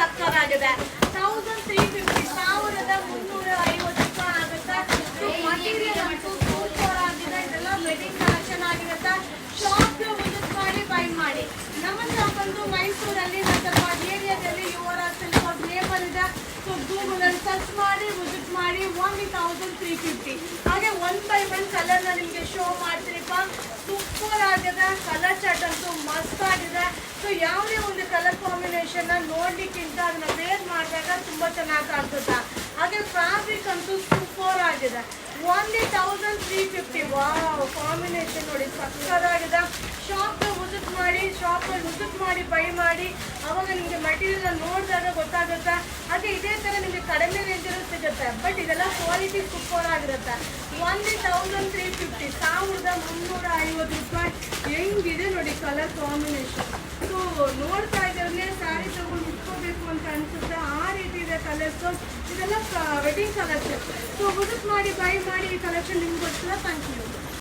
ಸಕ್ಕತ್ತಾಗಿದೆ. 1350 1350 ಆಗುತ್ತೆ. ಮಟೀರಿಯಲ್ ಅಂತೂ ಸೂಪರ್ ಆಗಿದೆ. ಇದೆಲ್ಲ ವೆಡ್ಡಿಂಗ್ ಕಲೆಕ್ಷನ್ ಆಗಿರುತ್ತೆ. ಶಾಪ್ ವಿಸಿಟ್ ಮಾಡಿ ಬೈ ಮಾಡಿ. ನಮ್ಮ ಶಾಪ್ ಬಂದು ಮೈಸೂರಲ್ಲಿ ಸ್ವಲ್ಪ ಏರಿಯಾದಲ್ಲಿ ಯುವರ ಸಿಲ್ಕ್ ನೇಬಲ್ ಇದೆ. ಸೊ ಗೂಗಲಲ್ಲಿ ಸರ್ಚ್ ಮಾಡಿ ವಿಸಿಟ್ ಮಾಡಿ. ಓನ್ಲಿ 1350. ಹಾಗೆ 1 by 1 ಕಲರ್ನ ನಿಮಗೆ ಶೋ ಮಾಡ್ತೀನಿಪ್ಪ. ಸೂಪರ್ ಆಗಿದೆ. ಕಲರ್ ಚಾರ್ಟ್ ಅಂತೂ ಮಸ್ತ್ ಆಗಿದೆ. ಸೊ ಯಾವುದೇ ಒಂದು ಕಲರ್ ಕಾಂಬಿನೇಷನ್ ನೋಡ್ಲಿಕ್ಕಿಂತ ಅದನ್ನ ವೇರ್ ಮಾಡಿದಾಗ ತುಂಬಾ ಚೆನ್ನಾಗಿ ಕಾಣಿಸುತ್ತೆ. ಹಾಗೆ ಫ್ಯಾಬ್ರಿಕ್ ಅಂತೂ ಸೂಪರ್ ಆಗಿದೆ. ಓನ್ಲಿ 1350. ವಾವ್, ಕಾಂಬಿನೇಷನ್ ನೋಡಿ ಸಕ್ಕತ್ತಾಗಿದೆ. ಶಾಪ್ ವಿಸಿಟ್ ಮಾಡಿ ಬೈ ಮಾಡಿ. ಅವಾಗ ನಿಮಗೆ ಮೆಟೀರಿಯಲ್ ನೋಡಿದಾಗ ಗೊತ್ತಾಗುತ್ತೆ. ಹಾಗೆ ಇದೇ ಥರ ನಿಮಗೆ ಕಡಿಮೆ ರೇಂಜಲ್ಲೂ ಸಿಗುತ್ತೆ. ಬಟ್ ಇದೆಲ್ಲ ಕ್ವಾಲಿಟಿ ಸೂಪರ್ ಆಗಿರುತ್ತೆ. ಓನ್ಲಿ 1350. 1350 ರೂಪಾಯಿ. ಹೆಂಗಿದೆ ನೋಡಿ ಕಲರ್ ಕಾಂಬಿನೇಷನ್. ಸೊ ನೋಡ್ತಾ ಇದ್ದಾಗಲೇ ಸ್ಯಾರಿ ತಗೊಂಡು ಉಟ್ಕೋಬೇಕು ಅಂತ ಅನಿಸುತ್ತೆ. ಆ ರೀತಿ ಇದೆ ಕಲರ್ಸು. ಇದೆಲ್ಲ ವೆಡ್ಡಿಂಗ್ ಕಲೆಕ್ಷನ್. ಸೊ ವಿಸಿಟ್ ಮಾಡಿ ಬೈ ಮಾಡಿ. ಈ ಕಲೆಕ್ಷನ್ ನಿಮ್ಗೋಸ್ಕರ. Thank you.